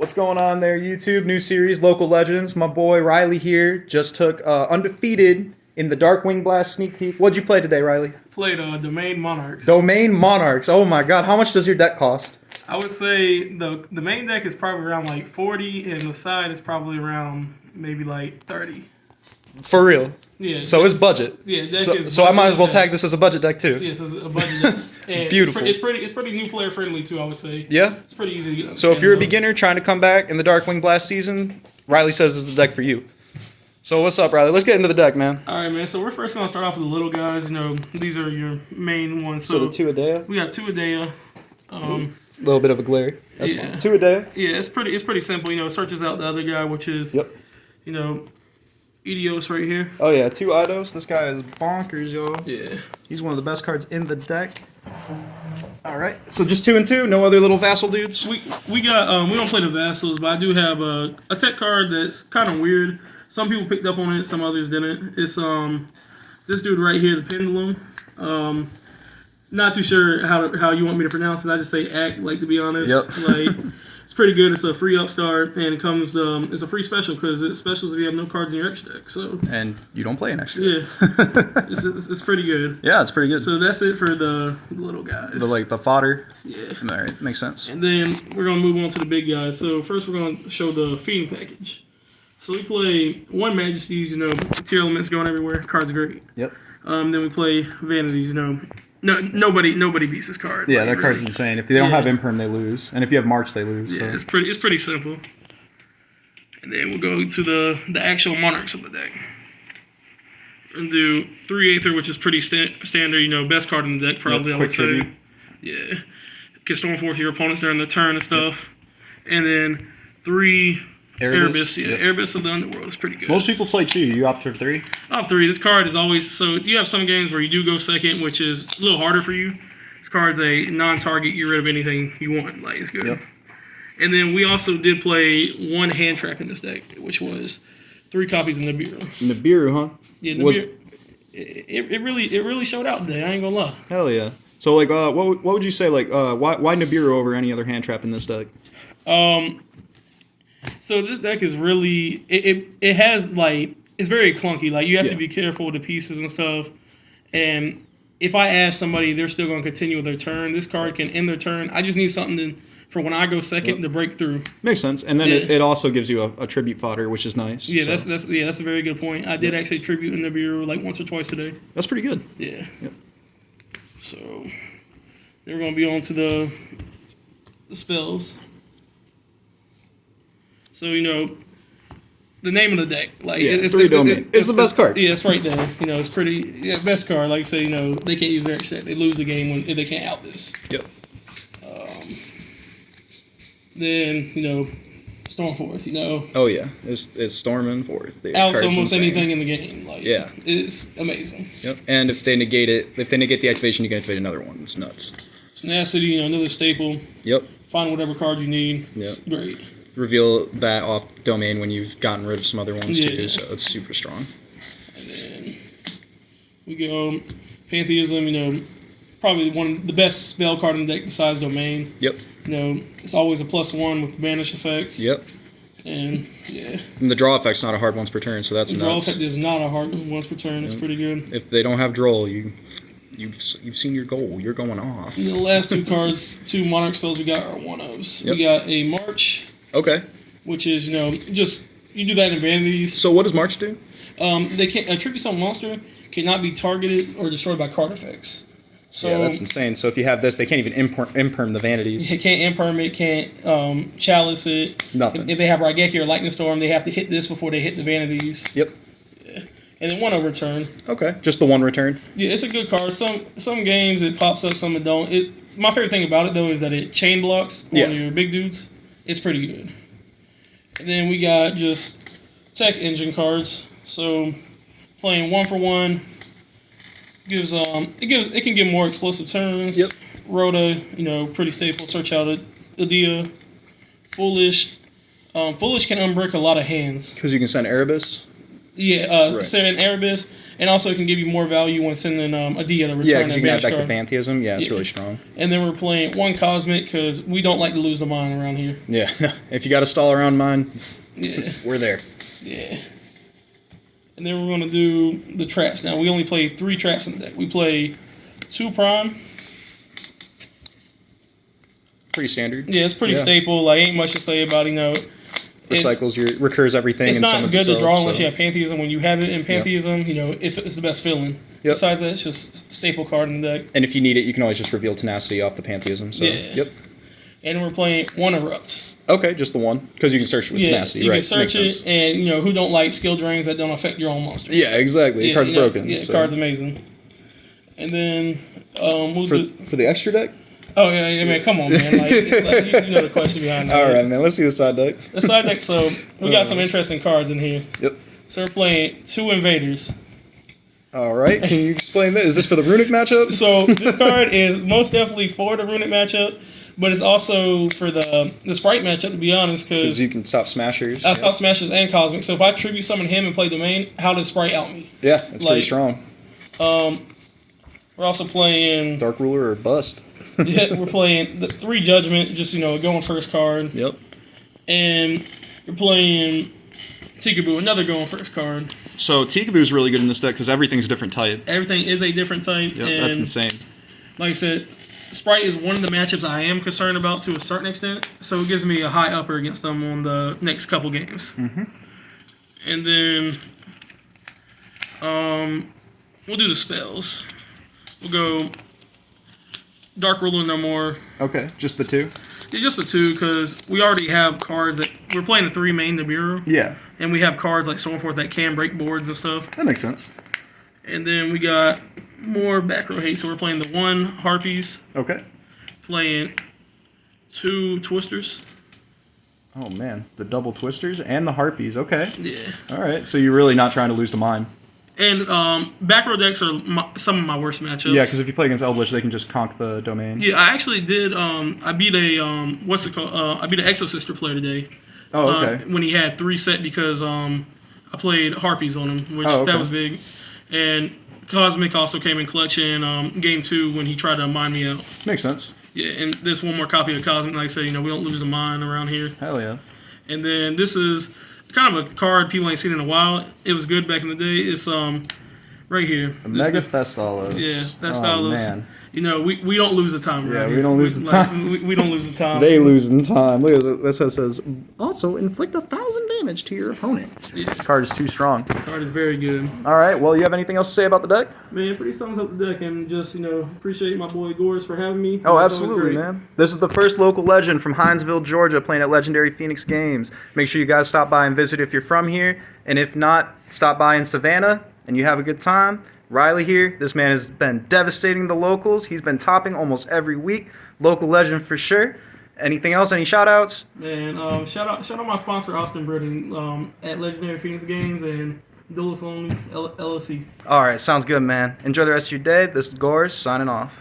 What's going on there, YouTube? New series, Local Legends. My boy Riley here just took Undefeated in the Darkwing Blast sneak peek. What'd you play today, Riley? Played Domain Monarchs. Domain Monarchs. Oh my god, how much does your deck cost? I would say the main deck is probably around like 40, and the side is probably around maybe like 30. For real? Yeah. So it's budget. Yeah, deck so, is so I might as well budget. tag this as a budget deck too. Yes, it's a budget deck. And Beautiful. It's pretty new player friendly too, I would say. Yeah? It's pretty easy to get. So if you're a beginner trying to come back in the Darkwing Blast season, Riley says this is the deck for you. So what's up, Riley? Let's get into the deck, man. All right, man. So we're first gonna start off with the little guys. You know, these are your main ones. So the two Adea? We got two Adea. A little bit of a glare. That's yeah. fine. Two Adea? Yeah, it's pretty simple. You know, it searches out the other guy, which is you know, Idios right here. Oh yeah, two Eidos. This guy is bonkers, y'all. Yeah. He's one of the best cards in the deck. All right, so just 2 and 2. No other little vassal dudes. We got we don't play the vassals, but I do have a tech card that's kind of weird. Some people picked up on it, some others didn't. It's this dude right here, the pendulum. Not too sure how you want me to pronounce it. I just say act, like, to be honest. Yep. Like, it's pretty good. It's a free upstart, and it comes it's a free special because it specials if you have no cards in your extra deck. So And you don't play an extra. yeah, it's pretty good. Yeah, it's pretty good. So that's it for the little guys. The fodder. Yeah. All right, makes sense. And then we're going to move on to the big guys. So first we're going to show the feeding package. So we play one Majesties, you know, tier elements going everywhere. Cards are great. Yep. Then we play Vanities, you know. Nobody beats this card. Yeah, like, that really. card's insane. If they don't Yeah. have Imperm, they lose. And if you have March, they lose. Yeah, So. it's pretty simple. And then we'll go to the actual Monarchs of the deck. And do 3 Aether, which is pretty standard, you know, best card in the deck probably, I would quick say. tribute. Yeah. Can Stormforce your opponents during the turn and stuff. And then 3 Erebus. Yeah, Yep. Erebus of the Underworld is pretty good. Most people play 2. You opt for 3? Top 3. This card is always... So you have some games where you do go second, which is a little harder for you. This card's a non-target. Get rid of anything you want. Like, it's good. Yep. And then we also did play one hand trap in this deck, which was 3 copies of Nibiru. Nibiru, huh? Yeah, Nibiru. It really showed out today. I ain't gonna lie. Hell yeah. So, like, what would you say, like, why Nibiru over any other hand trap in this deck? So this deck is really it has like it's very clunky. Like you have to be careful with the pieces and stuff. And if I ask somebody, they're still going to continue with their turn. This card can end their turn. I just need something for when I go second to break through. Makes sense. And then it also gives you a tribute fodder, which is nice. Yeah, so. that's a very good point. I did actually tribute in the bureau like once or twice today. That's pretty good. Yeah. Yep. So then we're going to be on to the spells. So, you know, the name of the deck, like it's the best card. Yeah, it's right there. You know, it's pretty best card. Like I say, you know, they can't use their extra deck. They lose the game if they can't out this. Yep. Then, you know, Stormforth, you know. Oh yeah, it's storming forth. Outs almost anything in the game. Like yeah, it's amazing. Yep. And if they negate the activation, you can activate another one. It's nuts. Tenacity, you know, another staple. Yep. Find whatever card you need. Yep. Great. Reveal that off domain when you've gotten rid of some other ones too, so it's super strong. And then we go Pantheism, you know, probably one of the best spell card in the deck besides domain. Yep. You know, it's always a +1 with banish effects. Yep. And yeah. And the draw effect's not a hard once per turn, so that's the nuts. draw effect is not a hard once per turn. It's pretty good. If they don't have droll, you've seen your goal. You're going off. And the last 2 cards, 2 Monarch spells we got are 1/0s. Yep. We got a March. Okay. Which is, you know, just you do that in Vanities. So what does March do? They can't a tribute summon monster cannot be targeted or destroyed by card effects. So yeah, that's insane. So if you have this, they can't even imperm the Vanities. It can't imperm it, can't chalice it. Nothing. If they have Raigeki or Lightning Storm, they have to hit this before they hit the Vanities. Yep. Yeah. And then 1 overturn. Okay, just the 1 return. Yeah, it's a good card. Some games it pops up, some it don't. My favorite thing about it though is that it chain blocks on your big dudes. It's pretty good. And then we got just tech engine cards. So playing 1 for 1 gives it can give more explosive turns. Yep. Rhoda, you know, pretty stable. Search out Adea. Foolish. Foolish can unbrick a lot of hands. Because you can send Erebus. Yeah, Sarah and Erebus. And also, it can give you more value when sending a D at a return. Yeah, because you can add back card. the Pantheism. Yeah, it's really strong. And then we're playing one Cosmic because we don't like to lose the mine around here. Yeah, if you got to stall around mine, we're there. Yeah. And then we're going to do the traps. Now, we only play 3 traps in the deck. We play 2 Prime. Pretty standard. Yeah, it's pretty staple. Like, ain't much to say about it, Recycles recurs everything. It's and not good to draw unless so. you have Pantheism. When you have it in Pantheism, it's the best feeling. Yep. Besides that, it's just staple card in the deck. And if you need it, you can always just reveal Tenacity off the Pantheism. So, Yep. And we're playing 1 Erupt. Okay, just the one. Because you can search it with Tenacity, you right? can search Makes it, sense. and, who don't like skill drains that don't affect your own monsters. Yeah, exactly. The card's broken. Yeah, so. card's amazing. And then for the extra deck? Oh, yeah, man, come on, man. Like, you know the question behind that. All right, man. Let's see the side deck. The side deck, so we got some interesting cards in here. Yep. So we're playing 2 Invaders. All right. Can you explain that? Is this for the Runic matchup? So this card is most definitely for the Runic matchup, but it's also for the Sprite matchup, to be honest, because you can stop Smashers. I stop Smashers and Cosmic. So if I tribute summon him and play Domain, how does Sprite out me? Yeah, it's pretty strong. We're also playing Dark Ruler or Bust. Yeah, we're playing the 3 Judgment, just going first card. Yep. And we're playing Tikaboo, another going first card. So Tikaboo's really good in this deck because everything's a different type. Everything is a different type. Yep, and that's insane. Like I said, Sprite is one of the matchups I am concerned about to a certain extent, so it gives me a high upper against them on the next couple games. Mm-hmm. And then we'll do the spells. We'll go Dark Ruler no more. Okay, just the 2? It's just the 2 because we already have cards that we're playing the 3 main Nibiru. Yeah. And we have cards like Stormforth that can break boards and stuff. That makes sense. And then we got more back row hate, so we're playing the 1 Harpies. Okay. Playing 2 Twisters. Oh, man. The double Twisters and the Harpies. Okay. Yeah. All right. So you're really not trying to lose to mine. And back row decks are some of my worst matchups. Yeah, because if you play against Eldritch, they can just conk the domain. Yeah, I actually did. I beat a what's it called? I beat an Exosister player today. Oh, okay. When he had 3 set because I played Harpies on him, which that was big. And Cosmic also came in clutch in game 2 when he tried to mine me out. Makes sense. Yeah, and there's one more copy of Cosmic. Like I said, we don't lose the mine around here. Hell yeah. And then this is kind of a card people ain't seen in a while. It was good back in the day. It's right here. Mega Thestalos. Yeah, Thestalos. Oh, man. We don't lose the time. Yeah, right we here. don't lose the time. We don't lose the time. They lose in time. Look at this. It says also inflict 1,000 damage to your opponent. Yeah. Card is too strong. Card is very good. All right. Well, you have anything else to say about the deck? Man, pretty sums up the deck, and just appreciate my boy Gores for having me. Oh, absolutely, man. This is the first local legend from Hinesville, Georgia, playing at Legendary Phoenix Games. Make sure you guys stop by and visit if you're from here, and if not, stop by in Savannah and you have a good time. Riley here. This man has been devastating the locals. He's been topping almost every week. Local legend for sure. Anything else? Any shout outs? Man, shout out my sponsor Austin Britton at Legendary Phoenix Games and Duelist Only LLC. All right, sounds good, man. Enjoy the rest of your day. This is Gores signing off.